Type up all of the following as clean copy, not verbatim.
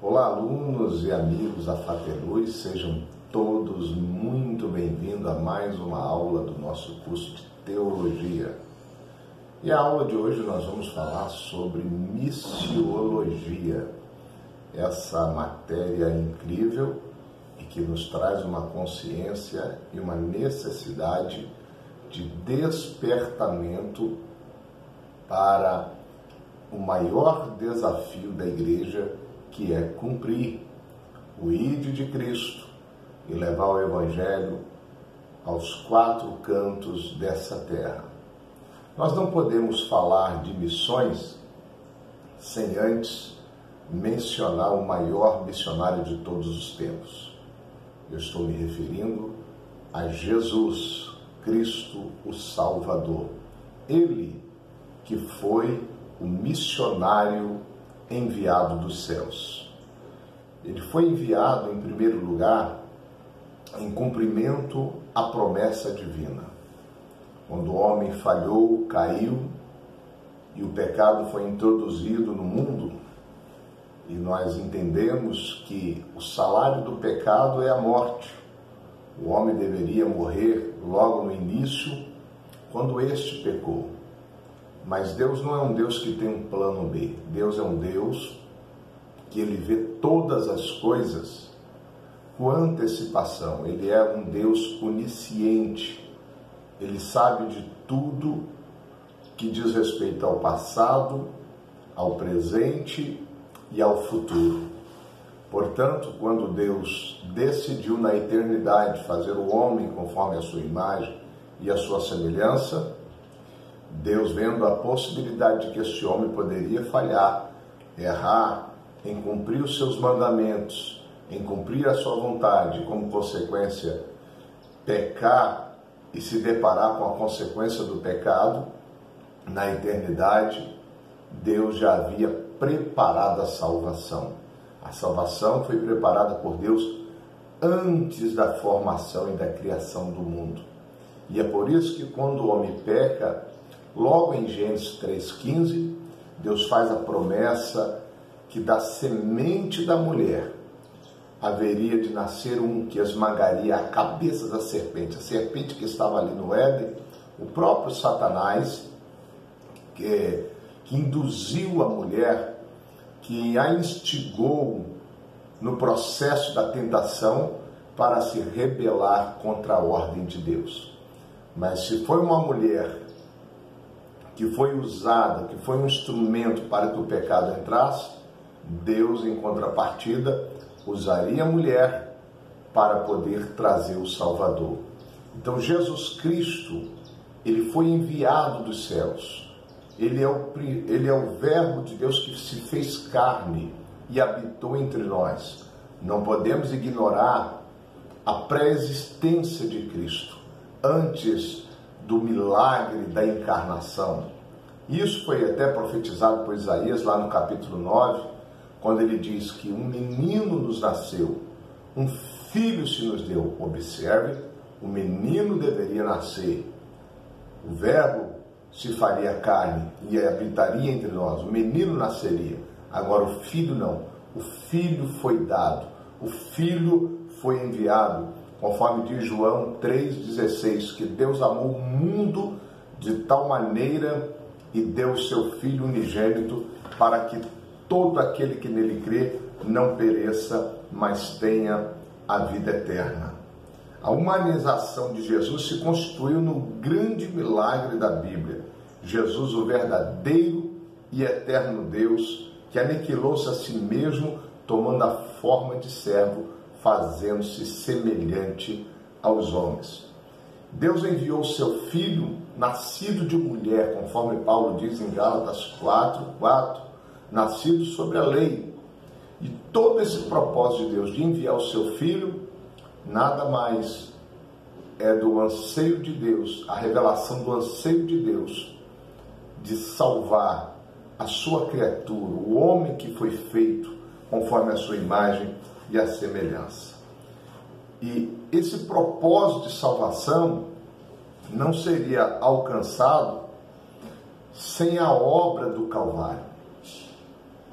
Olá, alunos e amigos da FATELUZ, sejam todos muito bem-vindos a mais uma aula do nosso curso de Teologia. E a aula de hoje nós vamos falar sobre missiologia, essa matéria incrível e que nos traz uma consciência e uma necessidade de despertamento para o maior desafio da igreja, que é cumprir o Ide de Cristo e levar o Evangelho aos quatro cantos dessa terra. Nós não podemos falar de missões sem antes mencionar o maior missionário de todos os tempos. Eu estou me referindo a Jesus Cristo, o Salvador. Ele que foi o missionário enviado dos céus. Ele foi enviado, em primeiro lugar, em cumprimento à promessa divina. Quando o homem falhou, caiu, e o pecado foi introduzido no mundo, e nós entendemos que o salário do pecado é a morte. O homem deveria morrer logo no início, quando este pecou. Mas Deus não é um Deus que tem um plano B. Deus é um Deus que Ele vê todas as coisas com antecipação. Ele é um Deus onisciente. Ele sabe de tudo que diz respeito ao passado, ao presente e ao futuro. Portanto, quando Deus decidiu na eternidade fazer o homem conforme a sua imagem e a sua semelhança, Deus, vendo a possibilidade de que este homem poderia falhar, errar, em cumprir os seus mandamentos, em cumprir a sua vontade, como consequência, pecar e se deparar com a consequência do pecado, na eternidade, Deus já havia preparado a salvação. A salvação foi preparada por Deus antes da formação e da criação do mundo. E é por isso que quando o homem peca, logo em Gênesis 3,15, Deus faz a promessa que da semente da mulher haveria de nascer um que esmagaria a cabeça da serpente. A serpente que estava ali no Éden, o próprio Satanás, que induziu a mulher, que a instigou no processo da tentação para se rebelar contra a ordem de Deus. Mas se foi uma mulher que foi usada, que foi um instrumento para que o pecado entrasse, Deus, em contrapartida, usaria a mulher para poder trazer o Salvador. Então, Jesus Cristo, ele foi enviado dos céus. Ele é o Verbo de Deus que se fez carne e habitou entre nós. Não podemos ignorar a pré-existência de Cristo antes do milagre da encarnação. Isso foi até profetizado por Isaías lá no capítulo 9, quando ele diz que um menino nos nasceu, um filho se nos deu. Observe, o menino deveria nascer. O Verbo se faria carne e habitaria entre nós. O menino nasceria. Agora o filho não. O filho foi dado. O filho foi enviado. Conforme diz João 3,16, que Deus amou o mundo de tal maneira e deu o seu Filho unigênito para que todo aquele que nele crê não pereça, mas tenha a vida eterna. A humanização de Jesus se constituiu no grande milagre da Bíblia. Jesus, o verdadeiro e eterno Deus, que aniquilou-se a si mesmo, tomando a forma de servo, fazendo-se semelhante aos homens. Deus enviou o seu Filho, nascido de mulher, conforme Paulo diz em Gálatas 4:4, nascido sobre a lei. E todo esse propósito de Deus de enviar o seu Filho, nada mais é do anseio de Deus, a revelação do anseio de Deus, de salvar a sua criatura, o homem que foi feito conforme a sua imagem e a semelhança. E esse propósito de salvação não seria alcançado sem a obra do Calvário.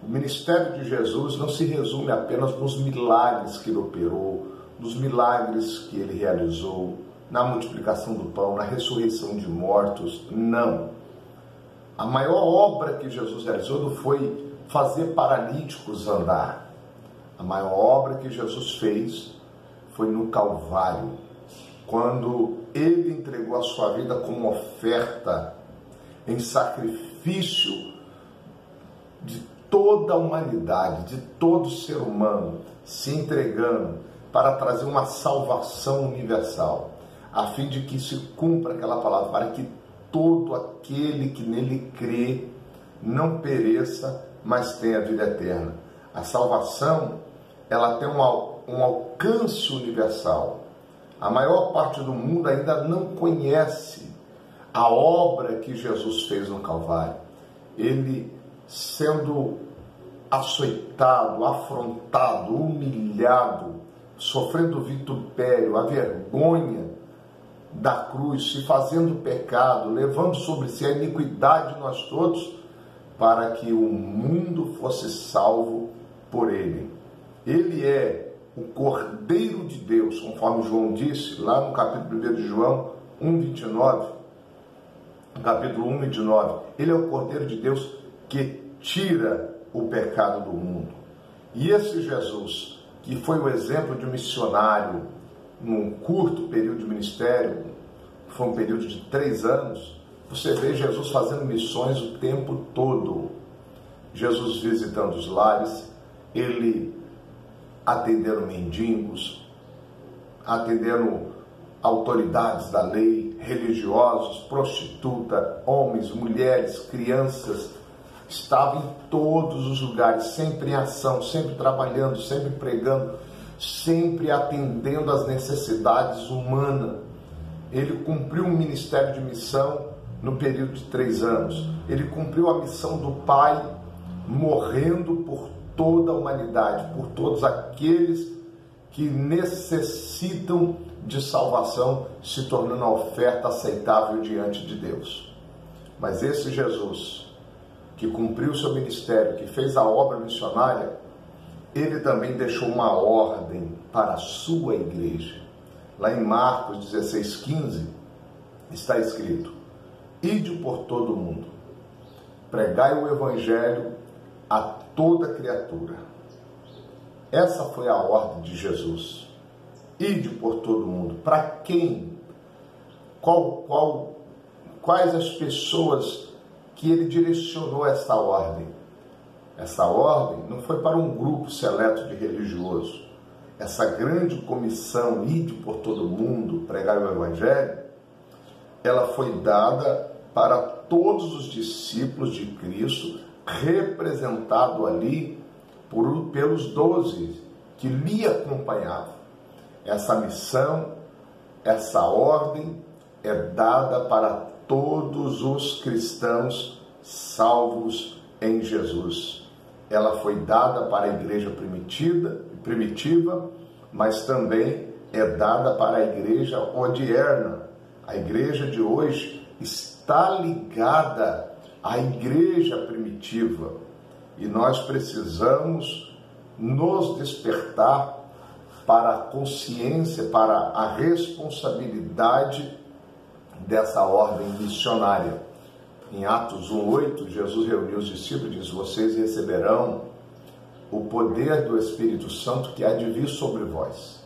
O ministério de Jesus não se resume apenas nos milagres que ele operou, nos milagres que ele realizou, na multiplicação do pão, na ressurreição de mortos. Não. A maior obra que Jesus realizou não foi fazer paralíticos andar. A maior obra que Jesus fez foi no Calvário, quando ele entregou a sua vida como oferta, em sacrifício de toda a humanidade, de todo ser humano, se entregando para trazer uma salvação universal, a fim de que se cumpra aquela palavra, para que todo aquele que nele crê não pereça, mas tenha vida eterna. A salvação, ela tem um alcance universal. A maior parte do mundo ainda não conhece a obra que Jesus fez no Calvário. Ele sendo açoitado, afrontado, humilhado, sofrendo vitupério, a vergonha da cruz, se fazendo pecado, levando sobre si a iniquidade de nós todos, para que o mundo fosse salvo por ele. Ele é o Cordeiro de Deus, conforme João disse, lá no capítulo 1 de João 1:29, no capítulo 1:29, ele é o Cordeiro de Deus que tira o pecado do mundo. E esse Jesus, que foi o exemplo de um missionário num curto período de ministério, foi um período de 3 anos, você vê Jesus fazendo missões o tempo todo. Jesus visitando os lares, ele atendendo mendigos, atendendo autoridades da lei, religiosos, prostituta, homens, mulheres, crianças. Estava em todos os lugares, sempre em ação, sempre trabalhando, sempre pregando, sempre atendendo às necessidades humanas. Ele cumpriu um ministério de missão no período de 3 anos. Ele cumpriu a missão do Pai, morrendo por toda a humanidade, por todos aqueles que necessitam de salvação, se tornando a oferta aceitável diante de Deus. Mas esse Jesus, que cumpriu o seu ministério, que fez a obra missionária, ele também deixou uma ordem para a sua igreja. Lá em Marcos 16:15 está escrito: ide por todo o mundo, pregai o evangelho a toda criatura. Essa foi a ordem de Jesus. Ide por todo o mundo. Para quem? Quais as pessoas que ele direcionou essa ordem? Essa ordem não foi para um grupo seleto de religiosos. Essa grande comissão, ide por todo mundo, pregar o evangelho, ela foi dada para todos os discípulos de Cristo, representado ali pelos 12 que lhe acompanhavam. Essa missão, essa ordem é dada para todos os cristãos salvos em Jesus. Ela foi dada para a igreja primitiva, mas também é dada para a igreja odierna. A igreja de hoje está ligada à igreja primitiva e nós precisamos nos despertar para a consciência, para a responsabilidade dessa ordem missionária. Em Atos 1:8, Jesus reuniu os discípulos e disse: vocês receberão o poder do Espírito Santo que há de vir sobre vós.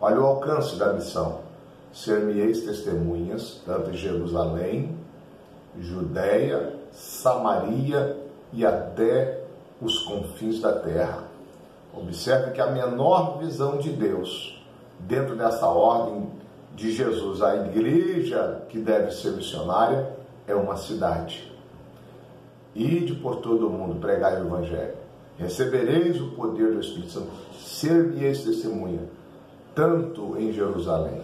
Olha o alcance da missão: ser-me-eis testemunhas, tanto em Jerusalém, Judeia, Samaria e até os confins da terra. Observe que a menor visão de Deus, dentro dessa ordem de Jesus, a igreja que deve ser missionária, é uma cidade. Ide por todo o mundo, pregai o evangelho. Recebereis o poder do Espírito Santo, ser-me-eis testemunha, tanto em Jerusalém,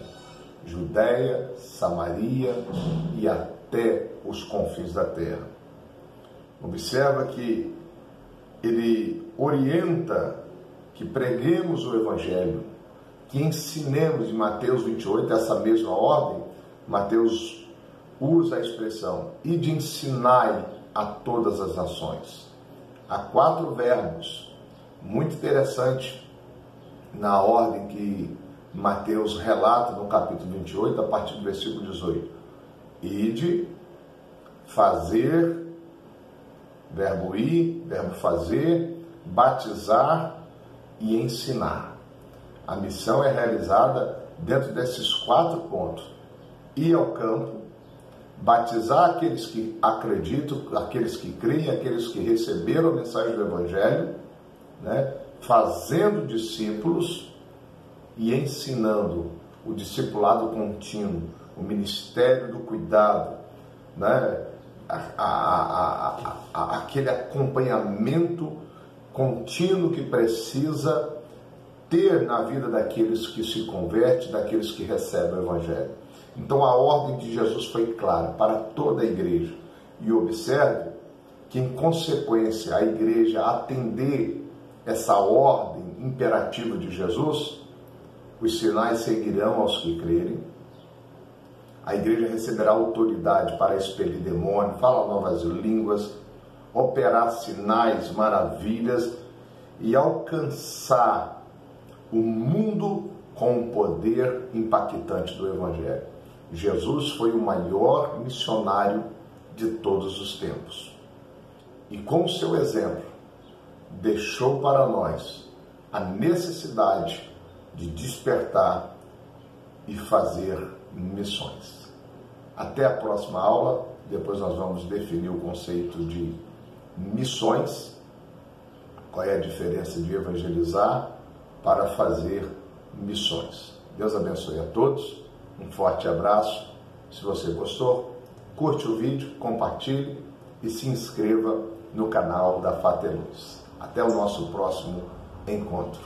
Judeia, Samaria e até os confins da terra. Observa que ele orienta que preguemos o evangelho, que ensinemos. Em Mateus 28, essa mesma ordem, Mateus usa a expressão: e de ensinai a todas as nações. Há 4 verbos, muito interessante, na ordem que Mateus relata no capítulo 28, a partir do versículo 18. Ide, fazer, verbo ir, verbo fazer, batizar e ensinar. A missão é realizada dentro desses 4 pontos. Ir ao campo, batizar aqueles que acreditam, aqueles que creem, aqueles que receberam a mensagem do Evangelho, né? Fazendo discípulos e ensinando o discipulado contínuo, o ministério do cuidado, né? Aquele acompanhamento contínuo que precisa ter na vida daqueles que se convertem, daqueles que recebem o Evangelho. Então a ordem de Jesus foi clara para toda a igreja. E observe que, em consequência, a igreja atender essa ordem imperativa de Jesus, os sinais seguirão aos que crerem. A igreja receberá autoridade para expelir demônios, falar novas línguas, operar sinais, maravilhas e alcançar o mundo com o poder impactante do Evangelho. Jesus foi o maior missionário de todos os tempos. E com o seu exemplo, deixou para nós a necessidade de despertar e fazer missões. Até a próxima aula, depois nós vamos definir o conceito de missões, qual é a diferença de evangelizar para fazer missões. Deus abençoe a todos, um forte abraço. Se você gostou, curte o vídeo, compartilhe e se inscreva no canal da Fater Luz. Até o nosso próximo encontro.